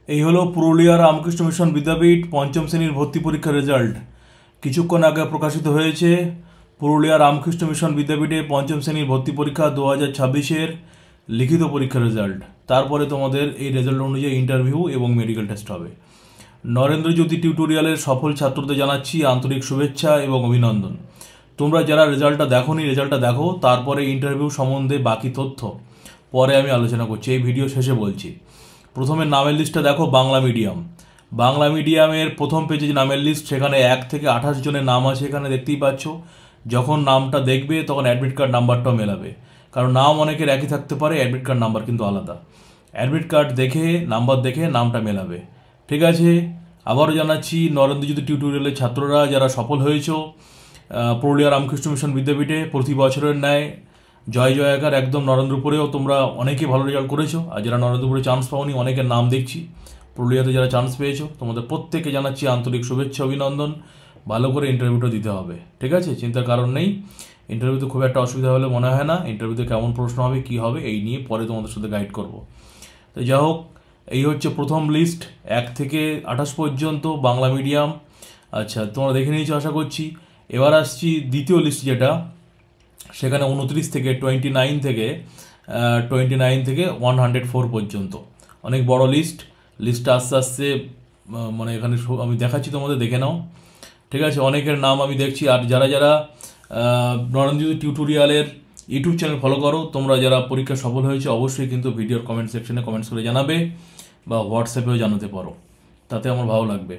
এই হলো পুরুলিয়া রামকৃষ্ণ মিশন বিদ্যাপীঠ পঞ্চম শ্রেণীর ভর্তি পরীক্ষার রেজাল্ট কিছুক্ষণ আগে প্রকাশিত হয়েছে। পুরুলিয়া রামকৃষ্ণ মিশন বিদ্যাপীঠে পঞ্চম শ্রেণীর ভর্তি পরীক্ষা 2026-এর লিখিত পরীক্ষার রেজাল্ট। তারপরে তোমাদের এই রেজাল্ট অনুযায়ী ইন্টারভিউ এবং মেডিকেল টেস্ট হবে। নরেন্দ্রজ্যোতি টিউটোরিয়ালের সফল ছাত্রদের জানাচ্ছি আন্তরিক শুভেচ্ছা এবং অভিনন্দন। তোমরা যারা রেজাল্টটা দেখোনি রেজাল্টটা দেখো, তারপরে ইন্টারভিউ সম্বন্ধে বাকি তথ্য পরে আমি আলোচনা করছি, এই ভিডিও শেষে বলছি। প্রথমে নামের লিস্টটা দেখো। বাংলা মিডিয়ামের প্রথম পেজে যে নামের লিস্ট, সেখানে 1 থেকে 28 জনের নাম আছে, এখানে দেখতেই পাচ্ছ। যখন নামটা দেখবে তখন অ্যাডমিট কার্ড নাম্বারটাও মেলাবে, কারণ নাম অনেকের একই থাকতে পারে, অ্যাডমিট কার্ড নাম্বার কিন্তু আলাদা। অ্যাডমিট কার্ড দেখে নাম্বার দেখে নামটা মেলাবে, ঠিক আছে। আবারও জানাচ্ছি, নরেন্দ্রজ্যোতি টিউটোরিয়ালের ছাত্ররা যারা সফল হয়েছো পুরুলিয়া রামকৃষ্ণ মিশন বিদ্যাপীঠে প্রতি বছরের ন্যায় জয় জয়াকার একদম। নরেন্দ্রপুরেও তোমরা অনেকেই ভালো রেজাল্ট করেছো, আর যারা নরেন্দ্রপুরে চান্স পাওনি অনেকের নাম দেখছি। পুরুলিয়াতে যারা চান্স পেয়েছো তোমাদের প্রত্যেকে জানাচ্ছি আন্তরিক শুভেচ্ছা অভিনন্দন। ভালো করে ইন্টারভিউটা দিতে হবে, ঠিক আছে, চিন্তার কারণ নেই। ইন্টারভিউতে খুব একটা অসুবিধা হলে মনে হয় না। ইন্টারভিউতে কেমন প্রশ্ন হবে কী হবে এই নিয়ে পরে তোমাদের সাথে গাইড করব। তো যাই হোক, এই হচ্ছে প্রথম লিস্ট 1 থেকে 28 পর্যন্ত বাংলা মিডিয়াম। আচ্ছা, তোমরা দেখে নিয়েছো আশা করছি। এবার আসছি দ্বিতীয় লিস্ট, যেটা সেখানে 29 থেকে 29 থেকে 104 পর্যন্ত। অনেক বড় লিস্টটা আস্তে আস্তে মানে এখানে আমি দেখাচ্ছি, তোমাদের দেখে নাও, ঠিক আছে। অনেকের নাম আমি দেখছি। আর যারা যারা নরেন্দ্রজ্যোতি টিউটোরিয়ালের ইউটিউব চ্যানেল ফলো করো, তোমরা যারা পরীক্ষা সফল হয়েছে অবশ্যই কিন্তু ভিডিওর কমেন্ট সেকশনে কমেন্টস করে জানাবে, বা হোয়াটসঅ্যাপেও জানাতে পারো, তাতে আমার ভালো লাগবে।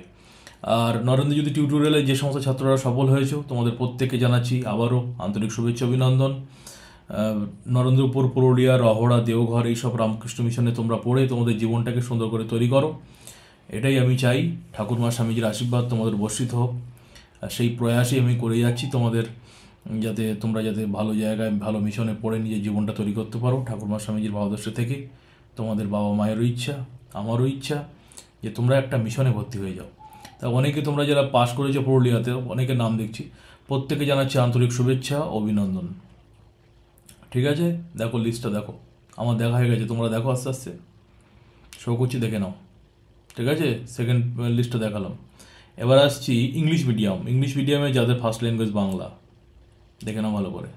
আর নরেন্দ্রজ্যোতি টিউটোরিয়ালে যে সমস্ত ছাত্ররা সফল হয়েছে তোমাদের প্রত্যেককে জানাচ্ছি আবারও আন্তরিক শুভেচ্ছা অভিনন্দন। নরেন্দ্রপুর, পুরুলিয়া, রহড়া, দেওঘর এইসব রামকৃষ্ণ মিশনে তোমরা পড়ে তোমাদের জীবনটাকে সুন্দর করে তৈরি করো, এটাই আমি চাই। ঠাকুরমা স্বামীজির আশীর্বাদ তোমাদের বর্ষিত হোক, আর সেই প্রয়াসই আমি করে যাচ্ছি তোমাদের, যাতে তোমরা ভালো জায়গায় ভালো মিশনে পড়ে নিজের জীবনটা তৈরি করতে পারো ঠাকুরমা স্বামীজির ভাবাদর্শ থেকে। তোমাদের বাবা মায়েরও ইচ্ছা, আমারও ইচ্ছা যে তোমরা একটা মিশনে ভর্তি হয়ে যাও। তা অনেকে তোমরা যারা পাস করেছো পুরুলিয়াতে, অনেকের নাম দেখছি, প্রত্যেকে জানাচ্ছি আন্তরিক শুভেচ্ছা অভিনন্দন, ঠিক আছে। দেখো লিস্টটা দেখো, আমার দেখা হয়ে গেছে, তোমরা দেখো আস্তে আস্তে শো করছি, দেখে নাও, ঠিক আছে। সেকেন্ড লিস্টটা দেখালাম। এবার আসছি ইংলিশ মিডিয়ামে যাদের ফার্স্ট ল্যাঙ্গুয়েজ বাংলা, দেখে নাও ভালো করে।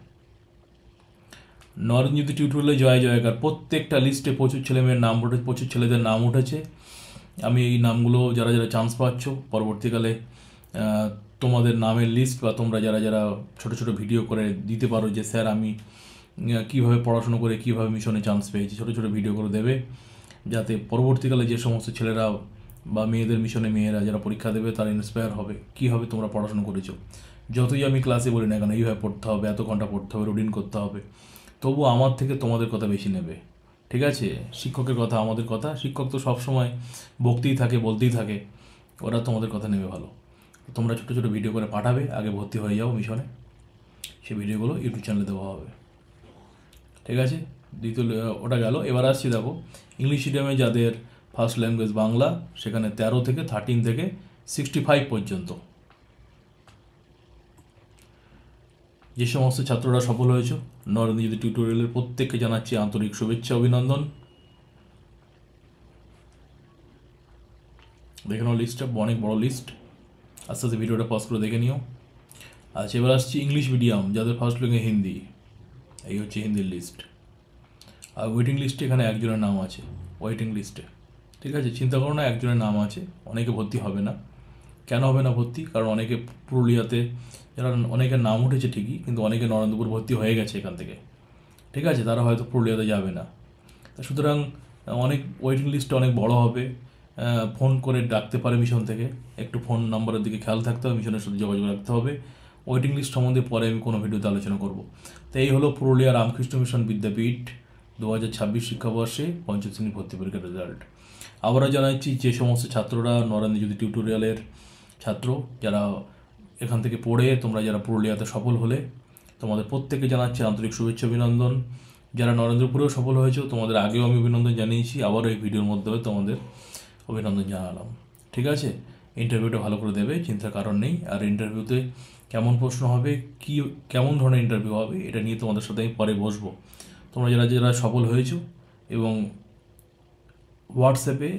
নরেন্দ্রজ্যোতি টিউটোরিয়ালে জয় জয়কার, প্রত্যেকটা লিস্টে প্রচুর ছেলেমেয়ের নাম উঠেছে, প্রচুর ছেলেদের নাম উঠেছে। আমি এই নামগুলো যারা যারা চান্স পাচ্ছ পরবর্তীকালে তোমাদের নামের লিস্ট, বা তোমরা যারা যারা ছোটো ছোটো ভিডিও করে দিতে পারো যে স্যার আমি কীভাবে পড়াশুনো করে কীভাবে মিশনে চান্স পেয়েছি, ছোটো ছোটো ভিডিও করে দেবে, যাতে পরবর্তীকালে যে সমস্ত ছেলেরা বা মেয়েদের মিশনে মেয়েরা যারা পরীক্ষা দেবে তারা ইন্সপায়ার হবে, কীভাবে তোমরা পড়াশুনো করেছো। যতই আমি ক্লাসে বলি না কেন এইভাবে পড়তে হবে, এত ঘন্টা পড়তে হবে, রুটিন করতে হবে, তবু আমার থেকে তোমাদের কথা বেশি নেবে, ঠিক আছে। শিক্ষকের কথা, আমাদের কথা, শিক্ষক তো সবসময় বকতেই থাকে, বলতেই থাকে, ওরা তোমাদের কথা নেবে ভালো। তোমরা ছোটো ছোটো ভিডিও করে পাঠাবে, আগে ভর্তি হয়ে যাও মিশনে, সেই ভিডিওগুলো ইউটিউব চ্যানেলে দেওয়া হবে, ঠিক আছে। দ্বিতীয় ওটা গেল। এবার আসছি দেখো ইংলিশ মিডিয়ামে যাদের ফার্স্ট ল্যাঙ্গুয়েজ বাংলা, সেখানে 13 থেকে 13 থেকে 65 পর্যন্ত যে সমস্ত ছাত্ররা সফল হয়েছে নরেন্দ্রজ্যোতি টিউটোরিয়ালের প্রত্যেককে জানাচ্ছি আন্তরিক শুভেচ্ছা অভিনন্দন। দেখে নাও লিস্টটা, অনেক বড় লিস্ট, আস্তে আস্তে ভিডিওটা পজ করে দেখে নিও। আচ্ছা, এবার আসছি ইংলিশ মিডিয়াম যাদের ফার্স্ট ল্যাঙ্গুয়েজ হিন্দি, এই হচ্ছে হিন্দির লিস্ট। আর ওয়েটিং লিস্টে এখানে একজনের নাম আছে, ওয়েটিং লিস্টে, ঠিক আছে। চিন্তা করো না, একজনের নাম আছে, অনেকে ভর্তি হবে না। কেন হবে না ভর্তি? কারণ অনেকে পুরুলিয়াতে যারা অনেকের নাম উঠেছে ঠিকই, কিন্তু অনেকে নরেন্দ্রপুর ভর্তি হয়ে গেছে এখান থেকে, ঠিক আছে, তারা হয়তো পুরুলিয়াতে যাবে না। সুতরাং অনেক ওয়েটিং লিস্টটা অনেক বড় হবে। ফোন করে ডাকতে পারে মিশন থেকে, একটু ফোন নাম্বারের দিকে খেয়াল থাকতে হবে, মিশনের সাথে যোগাযোগ রাখতে হবে। ওয়েটিং লিস্ট সম্বন্ধে পরে আমি কোনো ভিডিওতে আলোচনা করব। তো এই হলো পুরুলিয়া রামকৃষ্ণ মিশন বিদ্যাপীঠ 2026 শিক্ষাবর্ষে পঞ্চম শ্রেণী ভর্তি পরীক্ষার রেজাল্ট। আবারও জানাচ্ছি, যে সমস্ত ছাত্ররা নরেন্দ্রজ্যোতি টিউটোরিয়ালের ছাত্র, যারা এখান থেকে পড়ে তোমরা যারা পুরুলিয়াতে সফল হলে, তোমাদের প্রত্যেকে জানাচ্ছি আন্তরিক শুভেচ্ছা অভিনন্দন। যারা নরেন্দ্রপুরেও সফল হয়েছে তোমাদের আগেও আমি অভিনন্দন জানিয়েছি, আবারও এই ভিডিওর মাধ্যমে তোমাদের অভিনন্দন জানালাম, ঠিক আছে। ইন্টারভিউটা ভালো করে দেবে, চিন্তার কারণ নেই। আর ইন্টারভিউতে কেমন প্রশ্ন হবে, কি কেমন ধরনের ইন্টারভিউ হবে, এটা নিয়ে তোমাদের সাথে আমি পরে বসবো। তোমরা যারা যারা সফল হয়েছো এবং হোয়াটসঅ্যাপে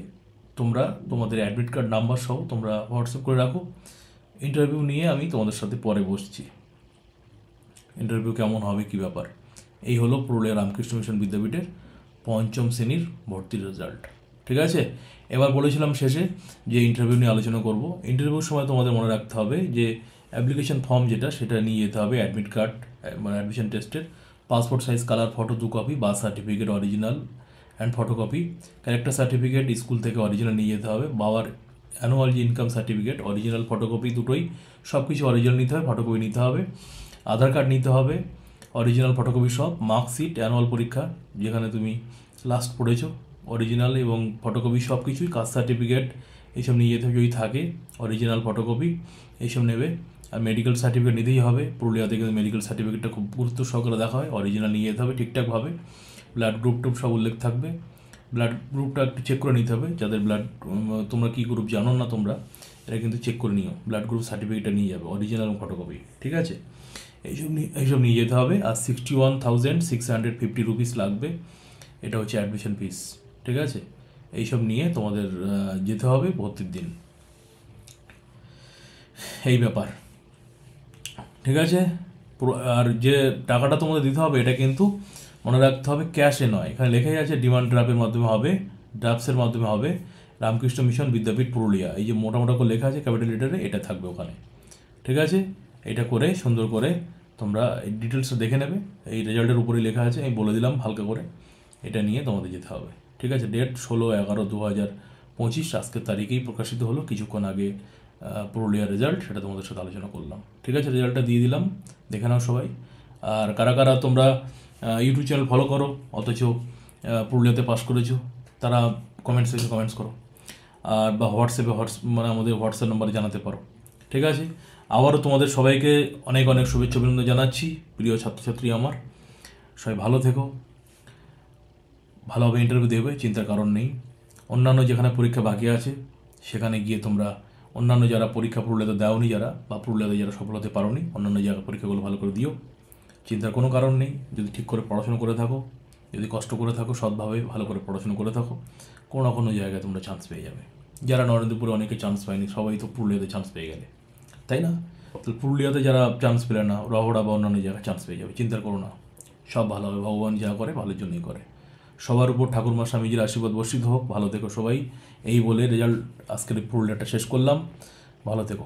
তোমরা তোমাদের অ্যাডমিট কার্ড নাম্বার সহ তোমরা হোয়াটসঅ্যাপ করে রাখো। ইন্টারভিউ নিয়ে আমি তোমাদের সাথে পরে বসছি, ইন্টারভিউ কেমন হবে কী ব্যাপার। এই হলো পুরুলিয়া রামকৃষ্ণ মিশন বিদ্যাপীঠের পঞ্চম শ্রেণীর ভর্তির রেজাল্ট। ঠিক আছে, এবার বলেছিলাম শেষে যে ইন্টারভিউ নিয়ে আলোচনা করব। ইন্টারভিউর সময় তোমাদের মনে রাখতে হবে যে অ্যাপ্লিকেশন ফর্ম যেটা সেটা নিয়ে যেতে হবে, অ্যাডমিট কার্ড মানে অ্যাডমিশন টেস্টের, passport size colour photo 2 copy, birth certificate original and photocopy, character certificate school থেকে অরিজিনাল নিয়ে যেতে হবে, বাবার অ্যানুয়াল যে ইনকাম সার্টিফিকেট অরিজিনাল ফটোকপি দুটোই, সব কিছু অরিজিনাল নিতে হবে, ফটোকপি নিতে হবে, আধার কার্ড নিতে হবে অরিজিনাল ফটোকপি সব, মার্কশিট অ্যানুয়াল পরীক্ষা যেখানে তুমি লাস্ট পড়েছো অরিজিনাল এবং ফটোকপি সব কিছুই, কাস্ট সার্টিফিকেট এইসব নিয়ে যেতে হবে যদি থাকে, অরিজিনাল ফটোকপি এইসব নেবে। আর মেডিকেল সার্টিফিকেট নিতেই হবে, পুরুলিয়াতে কিন্তু মেডিকেল সার্টিফিকেটটা খুব গুরুত্ব সহকারে দেখা হয়, অরিজিনাল নিয়ে যেতে হবে ঠিকঠাকভাবে। ব্লাড গ্রুপ টুপ সব উল্লেখ থাকবে, ব্লাড গ্রুপটা একটু চেক করে নিতে হবে, যাদের ব্লাড তোমরা কী গ্রুপ জানো না তোমরা, এটা কিন্তু চেক করে নিও, ব্লাড গ্রুপ সার্টিফিকেটটা নিয়ে যাবে অরিজিনাল ফটোকপি। ঠিক আছে, এইসব নিয়ে যেতে হবে। আর 61,650 রুপিস লাগবে, এটা হচ্ছে অ্যাডমিশন ফিস। ঠিক আছে, এইসব নিয়ে তোমাদের যেতে হবে ভর্তির দিন, এই ব্যাপার। ঠিক আছে, আর যে টাকাটা তোমাদের দিতে হবে এটা কিন্তু মনে রাখতে হবে ক্যাশে নয়, এখানে লেখাই আছে ডিমান্ড ড্রাফটের মাধ্যমে হবে, ড্রাফটসের মাধ্যমে হবে, রামকৃষ্ণ মিশন বিদ্যাপীঠ পুরুলিয়া, এই যে মোটা মোটা করে লেখা আছে ক্যাপিটাল লেটারে, এটা থাকবে ওখানে। ঠিক আছে, এটা করে সুন্দর করে তোমরা এই ডিটেলসটা দেখে নেবে, এই রেজাল্টের উপরেই লেখা আছে, আমি বলে দিলাম হালকা করে, এটা নিয়ে তোমাদের যেতে হবে। ঠিক আছে, ডেট 16/11/2025, আজকের তারিখেই প্রকাশিত হলো কিছুক্ষণ আগে পুরুলিয়ার রেজাল্ট, সেটা তোমাদের সাথে আলোচনা করলাম। ঠিক আছে, রেজাল্টটা দিয়ে দিলাম, দেখে নাও সবাই। আর কারা কারা তোমরা ইউটিউব চ্যানেল ফলো করো অথচ পুরুলিয়াতে পাস করেছো, তারা কমেন্টস করো, আর বা হোয়াটসঅ্যাপে মানে আমাদের হোয়াটসঅ্যাপ নাম্বারে জানাতে পারো। ঠিক আছে, আবারও তোমাদের সবাইকে অনেক অনেক শুভেচ্ছা অভিনন্দন জানাচ্ছি, প্রিয় ছাত্রছাত্রী আমার, সবাই ভালো থেকো, ভালোভাবে ইন্টারভিউ দেবে, চিন্তার কারণ নেই। অন্যান্য যেখানে পরীক্ষা বাকি আছে সেখানে গিয়ে তোমরা অন্যান্য যারা পরীক্ষা পুরুলিয়াতে দেওনি যারা, বা পুরুলিয়াতে যারা সফল হতে পারোনি, অন্যান্য জায়গায় পরীক্ষাগুলো ভালো করে দিও, চিন্তার কোনো কারণ নেই। যদি ঠিক করে পড়াশোনা করে থাকো, যদি কষ্ট করে থাকো, সৎভাবে ভালো করে পড়াশোনা করে থাকো, কোনো না কোনো জায়গায় তোমরা চান্স পেয়ে যাবে। যারা নরেন্দ্রপুরে অনেকে চান্স পায়নি, সবাই তো পুরুলিয়াতে চান্স পেয়ে গেলে, তাই না? তো পুরুলিয়াতে যারা চান্স পেলে না, রহড়া বা অন্যান্য জায়গায় চান্স পেয়ে যাবে, চিন্তা করো না, সব ভালো হবে, ভগবান যা করে ভালোর জন্যই করে। সবার উপর ঠাকুরমা স্বামীজির আশীর্বাদ বর্ষিত হোক, ভালো থেকো সবাই, এই বলে রেজাল্ট আজকের পুরুলিয়াটা শেষ করলাম, ভালো থেকো।